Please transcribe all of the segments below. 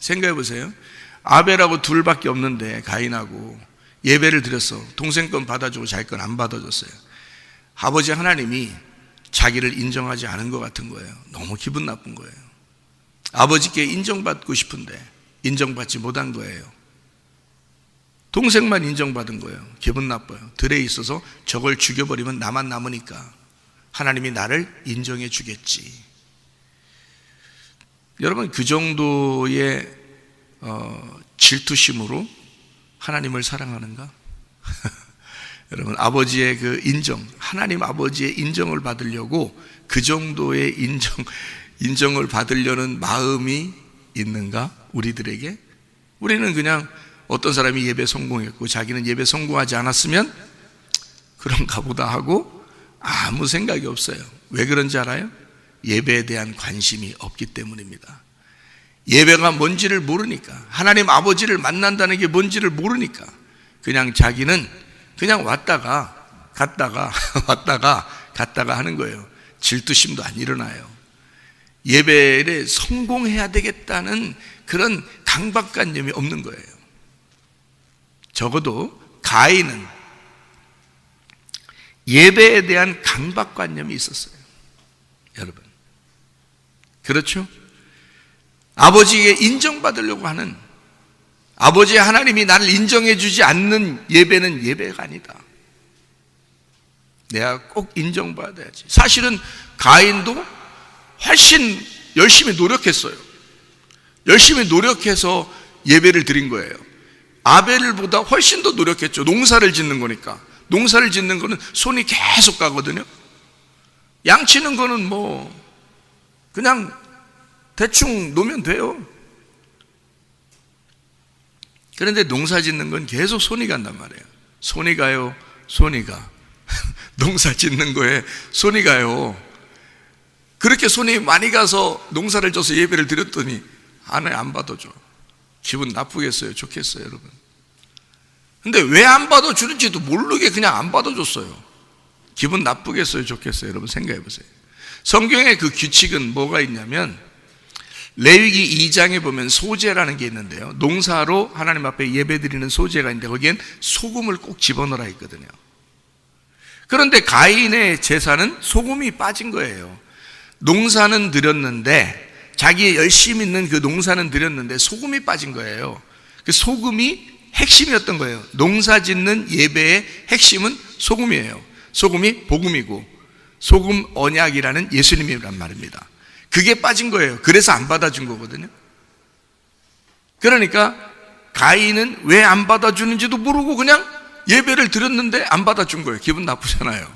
생각해 보세요. 아벨하고 둘밖에 없는데 가인하고 예배를 드렸어. 동생 건 받아주고 자기 건 안 받아줬어요. 아버지 하나님이 자기를 인정하지 않은 것 같은 거예요. 너무 기분 나쁜 거예요. 아버지께 인정받고 싶은데 인정받지 못한 거예요. 동생만 인정받은 거예요. 기분 나빠요. 들에 있어서 저걸 죽여버리면 나만 남으니까 하나님이 나를 인정해 주겠지. 여러분, 그 정도의 질투심으로 하나님을 사랑하는가? 여러분, 아버지의 그 인정, 하나님 아버지의 인정을 받으려고 그 정도의 인정을 받으려는 마음이 있는가? 우리들에게? 우리는 그냥 어떤 사람이 예배 성공했고 자기는 예배 성공하지 않았으면 그런가 보다 하고 아무 생각이 없어요. 왜 그런지 알아요? 예배에 대한 관심이 없기 때문입니다. 예배가 뭔지를 모르니까, 하나님 아버지를 만난다는 게 뭔지를 모르니까 그냥 자기는 그냥 왔다가 갔다가 왔다가 갔다가 하는 거예요. 질투심도 안 일어나요. 예배에 성공해야 되겠다는 그런 강박관념이 없는 거예요. 적어도 가인은 예배에 대한 강박관념이 있었어요. 여러분, 그렇죠? 아버지에게 인정받으려고 하는, 아버지 하나님이 나를 인정해 주지 않는 예배는 예배가 아니다. 내가 꼭 인정받아야지. 사실은 가인도 훨씬 열심히 노력했어요. 열심히 노력해서 예배를 드린 거예요. 아벨보다 훨씬 더 노력했죠. 농사를 짓는 거니까. 농사를 짓는 거는 손이 계속 가거든요. 양치는 거는 뭐 그냥 대충 놓으면 돼요. 그런데 농사 짓는 건 계속 손이 간단 말이에요. 손이 가요. 손이 가. 농사 짓는 거에 손이 가요. 그렇게 손이 많이 가서 농사를 져서 예배를 드렸더니 하나님 안 받아줘. 기분 나쁘겠어요? 좋겠어요, 여러분? 근데 왜 안 받아주는지도 모르게 그냥 안 받아줬어요. 기분 나쁘겠어요? 좋겠어요? 여러분 생각해 보세요. 성경에 그 규칙은 뭐가 있냐면 레위기 2장에 보면 소제라는 게 있는데요, 농사로 하나님 앞에 예배 드리는 소제가 있는데 거기엔 소금을 꼭 집어넣으라 했거든요. 그런데 가인의 제사는 소금이 빠진 거예요. 농사는 드렸는데, 자기 열심히 있는 그 농사는 드렸는데 소금이 빠진 거예요. 그 소금이 핵심이었던 거예요. 농사 짓는 예배의 핵심은 소금이에요. 소금이 복음이고 소금 언약이라는 예수님이란 말입니다. 그게 빠진 거예요. 그래서 안 받아준 거거든요. 그러니까 가인은 왜 안 받아주는지도 모르고 그냥 예배를 드렸는데 안 받아준 거예요. 기분 나쁘잖아요.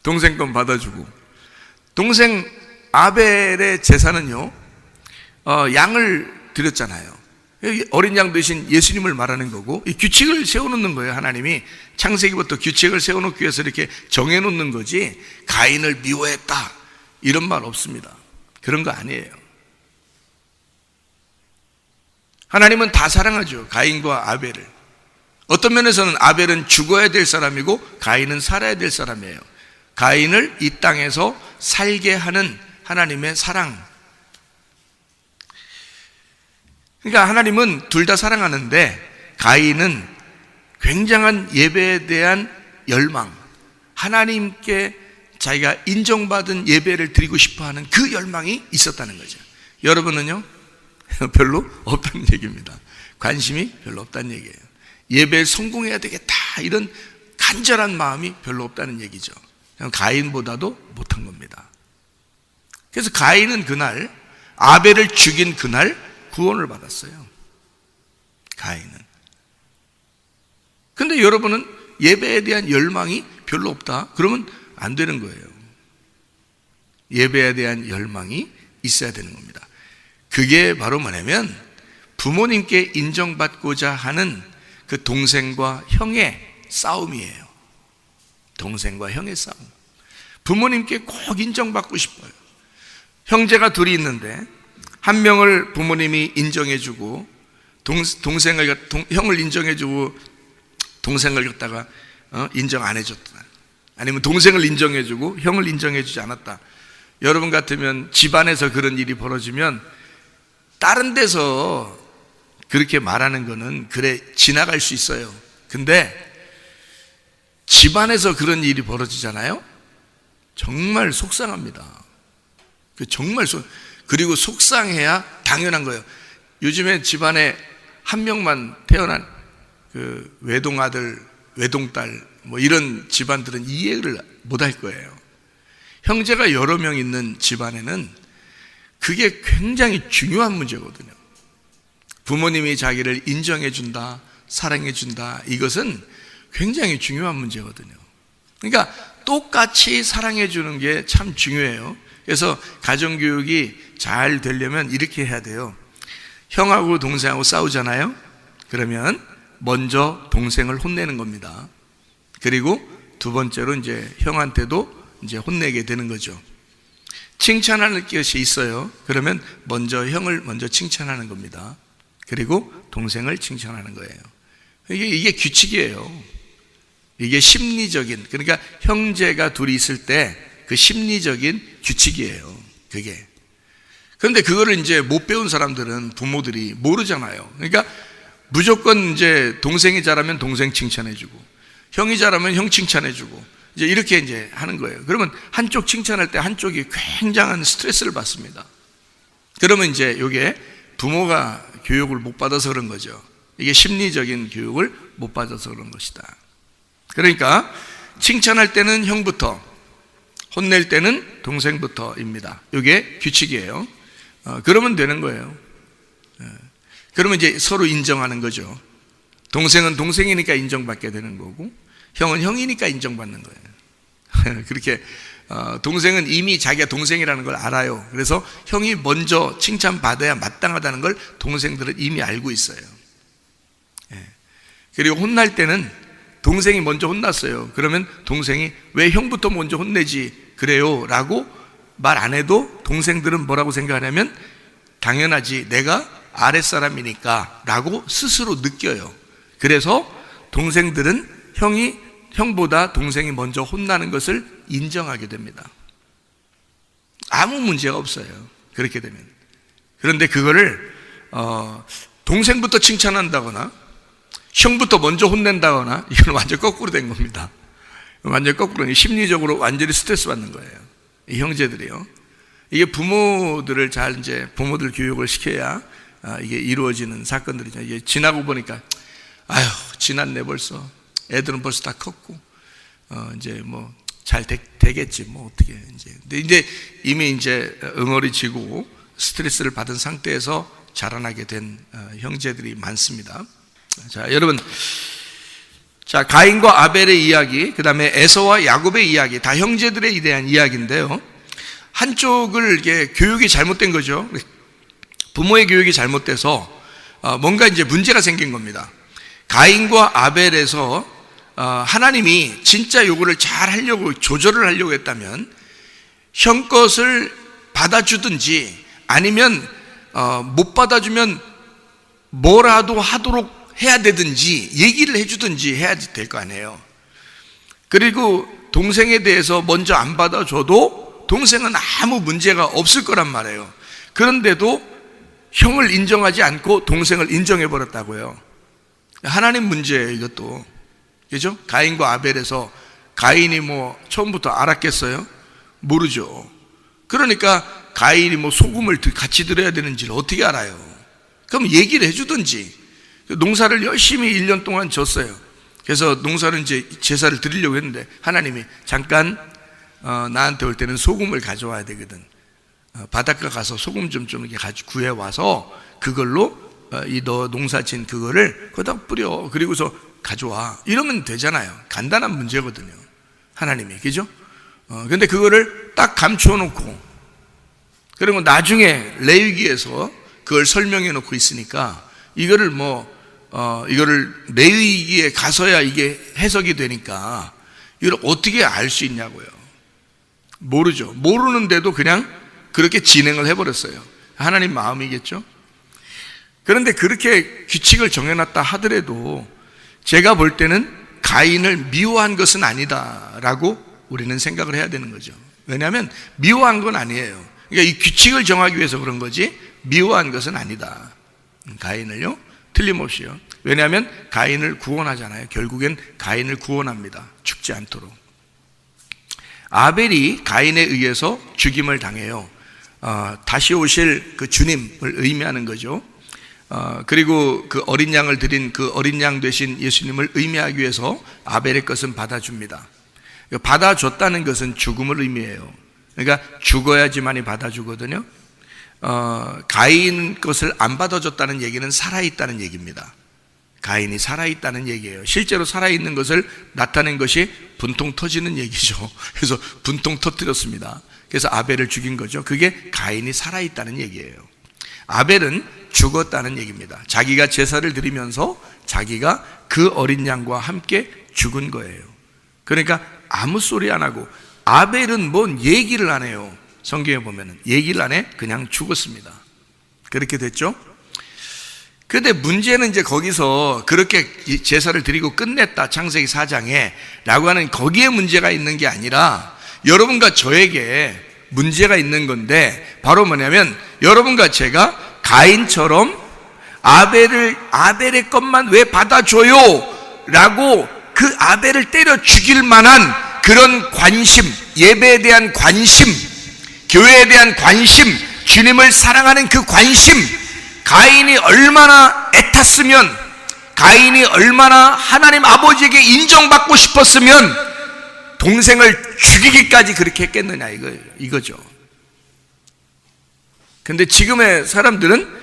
동생 건 받아주고. 동생 아벨의 제사는요, 양을 드렸잖아요. 어린 양 대신 예수님을 말하는 거고, 이 규칙을 세워놓는 거예요. 하나님이 창세기부터 규칙을 세워놓기 위해서 이렇게 정해놓는 거지, 가인을 미워했다 이런 말 없습니다. 그런 거 아니에요. 하나님은 다 사랑하죠. 가인과 아벨을. 어떤 면에서는 아벨은 죽어야 될 사람이고 가인은 살아야 될 사람이에요. 가인을 이 땅에서 살게 하는 하나님의 사랑. 그러니까 하나님은 둘 다 사랑하는데 가인은 굉장한 예배에 대한 열망, 하나님께 자기가 인정받은 예배를 드리고 싶어하는 그 열망이 있었다는 거죠. 여러분은요? 별로 없다는 얘기입니다. 관심이 별로 없다는 얘기예요. 예배에 성공해야 되겠다 이런 간절한 마음이 별로 없다는 얘기죠. 가인보다도 못한 겁니다. 그래서 가인은 그날, 아벨을 죽인 그날 구원을 받았어요. 가인은. 근데 여러분은 예배에 대한 열망이 별로 없다? 그러면 안 되는 거예요. 예배에 대한 열망이 있어야 되는 겁니다. 그게 바로 뭐냐면 부모님께 인정받고자 하는 그 동생과 형의 싸움이에요. 동생과 형의 싸움. 부모님께 꼭 인정받고 싶어요. 형제가 둘이 있는데 한 명을 부모님이 인정해주고 형을 인정해주고 동생을 갖다가 인정 안 해줬다. 아니면 동생을 인정해주고 형을 인정해주지 않았다. 여러분 같으면 집안에서 그런 일이 벌어지면 다른 데서 그렇게 말하는 거는 그래 지나갈 수 있어요. 근데 집안에서 그런 일이 벌어지잖아요. 정말 속상합니다. 그리고 속상해야 당연한 거예요. 요즘에 집안에 한 명만 태어난 그 외동아들, 외동딸 뭐 이런 집안들은 이해를 못할 거예요. 형제가 여러 명 있는 집안에는 그게 굉장히 중요한 문제거든요. 부모님이 자기를 인정해준다, 사랑해준다, 이것은 굉장히 중요한 문제거든요. 그러니까 똑같이 사랑해주는 게 참 중요해요. 그래서 가정교육이 잘 되려면 이렇게 해야 돼요. 형하고 동생하고 싸우잖아요. 그러면 먼저 동생을 혼내는 겁니다. 그리고 두 번째로 이제 형한테도 이제 혼내게 되는 거죠. 칭찬하는 것이 있어요. 그러면 먼저 형을 먼저 칭찬하는 겁니다. 그리고 동생을 칭찬하는 거예요. 이게 규칙이에요. 이게 심리적인, 그러니까 형제가 둘이 있을 때 그 심리적인 규칙이에요. 그게. 그런데 그거를 이제 못 배운 사람들은 부모들이 모르잖아요. 그러니까 무조건 이제 동생이 잘하면 동생 칭찬해주고, 형이 잘하면 형 칭찬해주고, 이제 이렇게 이제 하는 거예요. 그러면 한쪽 칭찬할 때 한쪽이 굉장한 스트레스를 받습니다. 그러면 이제 이게 부모가 교육을 못 받아서 그런 거죠. 이게 심리적인 교육을 못 받아서 그런 것이다. 그러니까 칭찬할 때는 형부터, 혼낼 때는 동생부터입니다. 이게 규칙이에요. 그러면 되는 거예요. 그러면 이제 서로 인정하는 거죠. 동생은 동생이니까 인정받게 되는 거고, 형은 형이니까 인정받는 거예요. 그렇게 동생은 이미 자기가 동생이라는 걸 알아요. 그래서 형이 먼저 칭찬받아야 마땅하다는 걸 동생들은 이미 알고 있어요. 그리고 혼날 때는 동생이 먼저 혼났어요. 그러면 동생이 왜 형부터 먼저 혼내지 그래요? 라고 말 안 해도 동생들은 뭐라고 생각하냐면 당연하지, 내가 아랫사람이니까 라고 스스로 느껴요. 그래서 동생들은 형보다 동생이 먼저 혼나는 것을 인정하게 됩니다. 아무 문제가 없어요. 그렇게 되면. 그런데 그거를 동생부터 칭찬한다거나 형부터 먼저 혼낸다거나, 이건 완전 거꾸로 된 겁니다. 완전 거꾸로, 심리적으로 완전히 스트레스 받는 거예요. 이 형제들이요. 이게 부모들을 잘 이제 부모들 교육을 시켜야 이게 이루어지는 사건들이죠. 이게 지나고 보니까 아휴 지났네 벌써. 애들은 벌써 다 컸고 이제 뭐 잘 되겠지 뭐 어떻게 이제. 근데 이제 이미 이제 응어리 지고 스트레스를 받은 상태에서 자라나게 된 형제들이 많습니다. 자, 여러분, 자, 가인과 아벨의 이야기, 그 다음에 에서와 야곱의 이야기, 다 형제들에 대한 이야기인데요. 한쪽을 이렇게 교육이 잘못된 거죠. 부모의 교육이 잘못돼서 뭔가 이제 문제가 생긴 겁니다. 가인과 아벨에서 하나님이 진짜 요거를 잘 하려고, 조절을 하려고 했다면 형 것을 받아주든지 아니면 못 받아주면 뭐라도 하도록 해야 되든지 얘기를 해주든지 해야 될 거 아니에요. 그리고 동생에 대해서 먼저 안 받아줘도 동생은 아무 문제가 없을 거란 말이에요. 그런데도 형을 인정하지 않고 동생을 인정해버렸다고요. 하나님 문제예요, 이것도. 그죠? 가인과 아벨에서 가인이 뭐 처음부터 알았겠어요? 모르죠. 그러니까 가인이 뭐 소금을 같이 들어야 되는지를 어떻게 알아요? 그럼 얘기를 해주든지. 농사를 열심히 1년 동안 졌어요. 그래서 농사를 이제 제사를 드리려고 했는데 하나님이 잠깐 나한테 올 때는 소금을 가져와야 되거든. 바닷가 가서 소금 좀 이렇게 구해와서 그걸로 이 너 농사 진 그거를 거기다 뿌려. 그리고서 가져와. 이러면 되잖아요. 간단한 문제거든요. 하나님이. 그죠? 근데 그거를 딱 감추어 놓고, 그리고 나중에 레위기에서 그걸 설명해 놓고 있으니까 이거를 이거를 레위기에 가서야 이게 해석이 되니까 이걸 어떻게 알 수 있냐고요. 모르죠. 모르는데도 그냥 그렇게 진행을 해버렸어요. 하나님 마음이겠죠. 그런데 그렇게 규칙을 정해놨다 하더라도 제가 볼 때는 가인을 미워한 것은 아니다라고 우리는 생각을 해야 되는 거죠. 왜냐하면 미워한 건 아니에요. 그러니까 이 규칙을 정하기 위해서 그런 거지 미워한 것은 아니다. 가인을요 틀림없이요. 왜냐하면 가인을 구원하잖아요. 결국엔 가인을 구원합니다. 죽지 않도록. 아벨이 가인에 의해서 죽임을 당해요. 다시 오실 그 주님을 의미하는 거죠. 그리고 그 어린 양을 드린 그 어린 양 되신 예수님을 의미하기 위해서 아벨의 것은 받아줍니다. 받아줬다는 것은 죽음을 의미해요. 그러니까 죽어야지만이 받아주거든요. 가인 것을 안 받아줬다는 얘기는 살아있다는 얘기입니다. 가인이 살아있다는 얘기예요. 실제로 살아있는 것을 나타낸 것이 분통 터지는 얘기죠. 그래서 분통 터뜨렸습니다. 그래서 아벨을 죽인 거죠. 그게 가인이 살아있다는 얘기예요. 아벨은 죽었다는 얘기입니다. 자기가 제사를 드리면서 자기가 그 어린 양과 함께 죽은 거예요. 그러니까 아무 소리 안 하고, 아벨은 뭔 얘기를 안 해요. 성경에 보면은 얘기를 안 해. 그냥 죽었습니다. 그렇게 됐죠. 근데 문제는 이제 거기서 그렇게 제사를 드리고 끝냈다, 창세기 4장에 라고 하는 거기에 문제가 있는 게 아니라 여러분과 저에게 문제가 있는 건데, 바로 뭐냐면 여러분과 제가 가인처럼 아벨의 것만 왜 받아줘요? 라고 그 아벨을 때려 죽일 만한 그런 관심, 예배에 대한 관심, 교회에 대한 관심, 주님을 사랑하는 그 관심, 가인이 얼마나 애탔으면, 가인이 얼마나 하나님 아버지에게 인정받고 싶었으면 동생을 죽이기까지 그렇게 했겠느냐, 이거죠. 근데 지금의 사람들은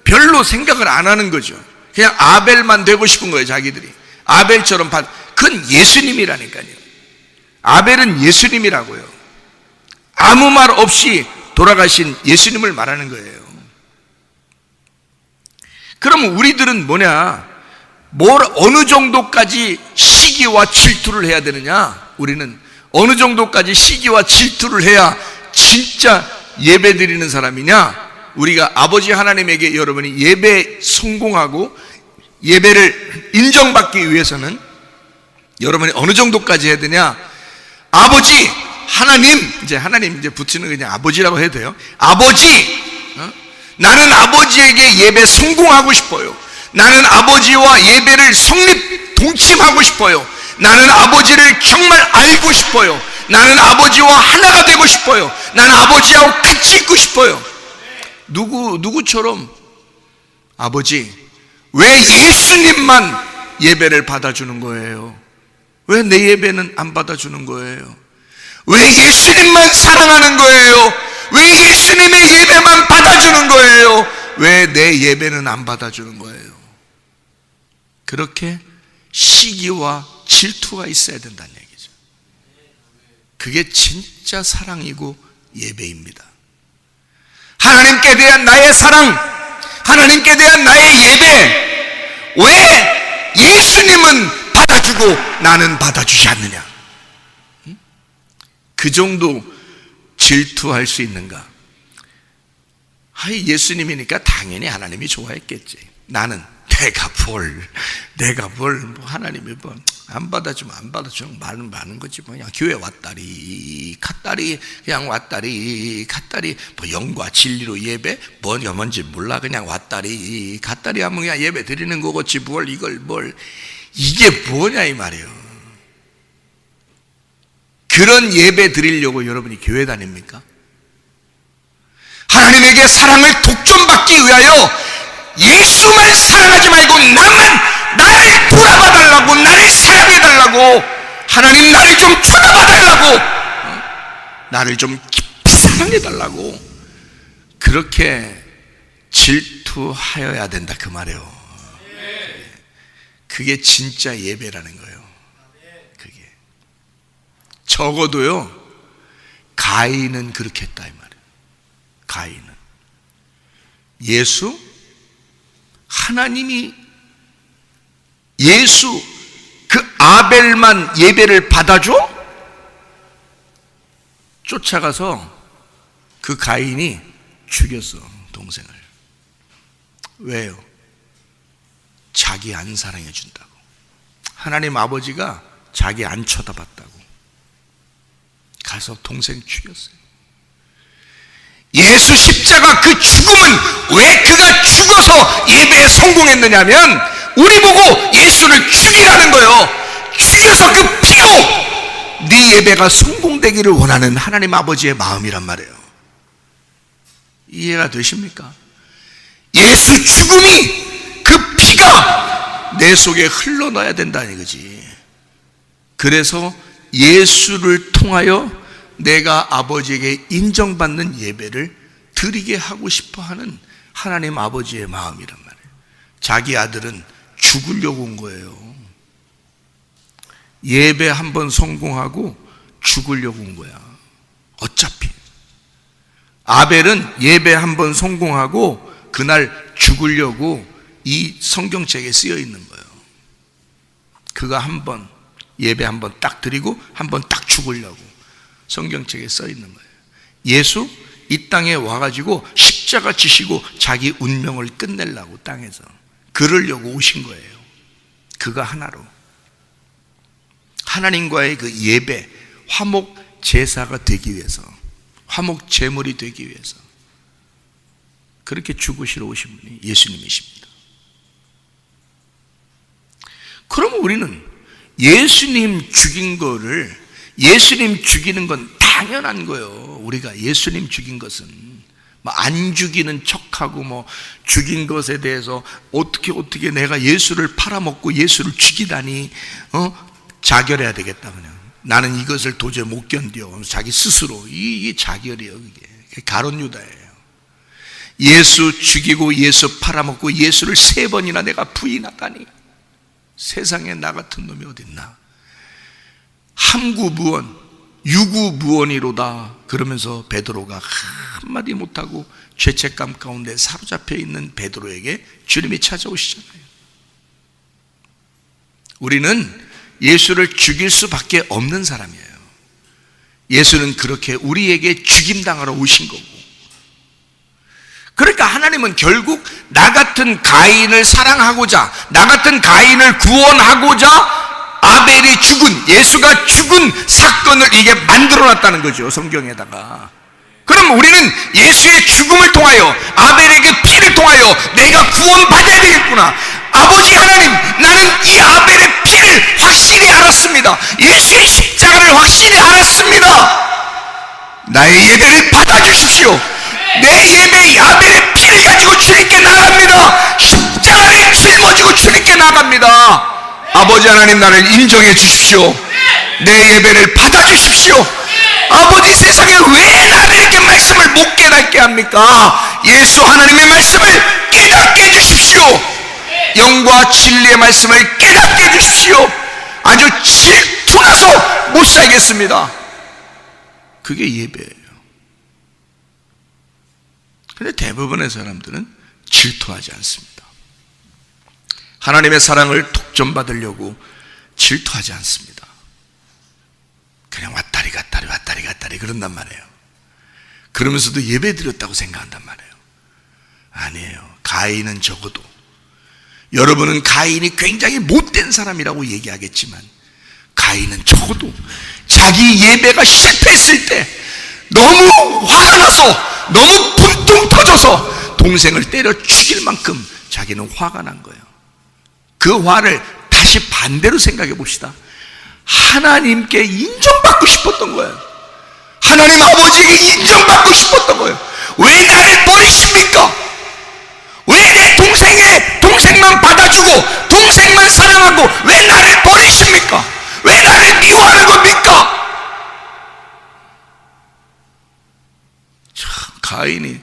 별로 생각을 안 하는 거죠. 그냥 아벨만 되고 싶은 거예요, 자기들이. 아벨처럼 그건 예수님이라니까요. 아벨은 예수님이라고요. 아무 말 없이 돌아가신 예수님을 말하는 거예요. 그럼 우리들은 뭐냐? 어느 정도까지 시기와 질투를 해야 되느냐? 우리는 어느 정도까지 시기와 질투를 해야 진짜 예배 드리는 사람이냐? 우리가 아버지 하나님에게 여러분이 예배 성공하고 예배를 인정받기 위해서는 여러분이 어느 정도까지 해야 되냐? 아버지 하나님, 이제 붙이는 그냥 아버지라고 해도 돼요. 아버지, 나는 아버지에게 예배 성공하고 싶어요. 나는 아버지와 예배를 동침하고 싶어요. 나는 아버지를 정말 알고 싶어요. 나는 아버지와 하나가 되고 싶어요. 나는 아버지하고 같이 있고 싶어요. 누구처럼? 아버지, 왜 예수님만 예배를 받아주는 거예요? 왜 내 예배는 안 받아주는 거예요? 왜 예수님만 사랑하는 거예요? 왜 예수님의 예배만 받아주는 거예요? 왜 내 예배는 안 받아주는 거예요? 그렇게 시기와 질투가 있어야 된다는 얘기죠. 그게 진짜 사랑이고 예배입니다. 하나님께 대한 나의 사랑, 하나님께 대한 나의 예배, 왜 예수님은 받아주고 나는 받아주지 않느냐? 그 정도 질투할 수 있는가? 예수님이니까 당연히 하나님이 좋아했겠지. 나는 내가 뭐 하나님이 뭐 안 받아주면 안 받아주면 많은 거지. 뭐 그냥 교회 왔다리 갔다리, 그냥 왔다리 갔다리, 뭐 영과 진리로 예배 뭔지 몰라. 그냥 왔다리 갔다리 하면 그냥 예배 드리는 거겠지. 이게 뭐냐 이 말이에요. 그런 예배 드리려고 여러분이 교회 다닙니까? 하나님에게 사랑을 독점받기 위하여 예수만 사랑하지 말고 나를 돌아봐달라고, 나를 사랑해달라고, 하나님 나를 좀 쳐다봐달라고, 나를 좀 깊이 사랑해달라고, 그렇게 질투하여야 된다 그 말이에요. 그게 진짜 예배라는 거예요. 그게 적어도요, 가인은 그렇게 했다 이 말이에요. 가인은 하나님이 그 아벨만 예배를 받아줘? 쫓아가서 그 가인이 죽였어, 동생을. 왜요? 자기 안 사랑해 준다고. 하나님 아버지가 자기 안 쳐다봤다고 가서 동생 죽였어요. 예수 십자가 그 죽음은 왜 그가 죽어서 예배에 성공했느냐면 우리 보고 예수를 죽이라는 거예요. 죽여서 그 피로 네 예배가 성공되기를 원하는 하나님 아버지의 마음이란 말이에요. 이해가 되십니까? 예수 죽음이 그 피가 내 속에 흘러나야 된다는 거지. 그래서 예수를 통하여 내가 아버지에게 인정받는 예배를 드리게 하고 싶어하는 하나님 아버지의 마음이란 말이에요. 자기 아들은 죽으려고 온 거예요. 예배 한번 성공하고 죽으려고 온 거야. 어차피 아벨은 예배 한번 성공하고 그날 죽으려고 이 성경책에 쓰여 있는 거예요. 그가 한번 예배 한번 딱 드리고 한번 딱 죽으려고 성경책에 써 있는 거예요. 예수 이 땅에 와가지고 십자가 지시고 자기 운명을 끝내려고 땅에서 그러려고 오신 거예요. 그가 하나로 하나님과의 그 예배 화목 제사가 되기 위해서, 화목 제물이 되기 위해서 그렇게 죽으시러 오신 분이 예수님이십니다. 그러면 우리는 예수님 죽인 거를, 예수님 죽이는 건 당연한 거예요. 우리가 예수님 죽인 것은 안 죽이는 척하고 죽인 것에 대해서 어떻게 내가 예수를 팔아먹고 예수를 죽이다니 자결해야 되겠다. 그냥 나는 이것을 도저히 못 견뎌. 자기 스스로 이게 자결이에요. 이게 가룟 유다예요. 예수 죽이고 예수 팔아먹고 예수를 3번이나 내가 부인하다니 세상에 나 같은 놈이 어딨나. 함구무언 유구무언이로다 그러면서 베드로가 한마디 못하고 죄책감 가운데 사로잡혀 있는 베드로에게 주님이 찾아오시잖아요. 우리는 예수를 죽일 수밖에 없는 사람이에요. 예수는 그렇게 우리에게 죽임당하러 오신 거고, 그러니까 하나님은 결국 나 같은 가인을 사랑하고자, 나 같은 가인을 구원하고자 아벨이 죽은, 예수가 죽은 사건을 이게 만들어놨다는 거죠, 성경에다가. 그럼 우리는 예수의 죽음을 통하여, 아벨에게 피를 통하여 내가 구원받아야 되겠구나. 아버지 하나님, 나는 이 아벨의 피를 확실히 알았습니다. 예수의 십자가를 확실히 알았습니다. 나의 예배를 받아주십시오. 내 예배의 아벨의 피를 가지고 주님께 나갑니다. 십자가를 짊어지고 주님께 나갑니다. 아버지 하나님, 나를 인정해 주십시오. 내 예배를 받아주십시오. 아버지, 세상에 왜 나를 이렇게 말씀을 못 깨닫게 합니까? 예수 하나님의 말씀을 깨닫게 해주십시오. 영과 진리의 말씀을 깨닫게 해주십시오. 아주 질투나서 못 살겠습니다. 그게 예배예요. 그런데 대부분의 사람들은 질투하지 않습니다. 하나님의 사랑을 독점받으려고 질투하지 않습니다. 그냥 왔다리 갔다리 그런단 말이에요. 그러면서도 예배 드렸다고 생각한단 말이에요. 아니에요. 가인은 적어도, 여러분은 가인이 굉장히 못된 사람이라고 얘기하겠지만, 가인은 적어도 자기 예배가 실패했을 때 너무 화가 나서, 너무 분통 터져서 동생을 때려 죽일 만큼 자기는 화가 난 거예요. 그 화를 다시 반대로 생각해 봅시다. 하나님께 인정받고 싶었던 거예요. 하나님 아버지에게 인정받고 싶었던 거예요. 왜 나를 버리십니까? 왜 내 동생만 받아주고 동생만 사랑하고 왜 나를 버리십니까? 왜 나를 미워하는 겁니까? 참, 가인이,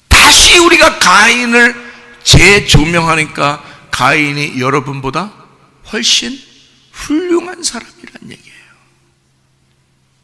다시 우리가 가인을 재조명하니까 가인이 여러분보다 훨씬 훌륭한 사람이란 얘기예요.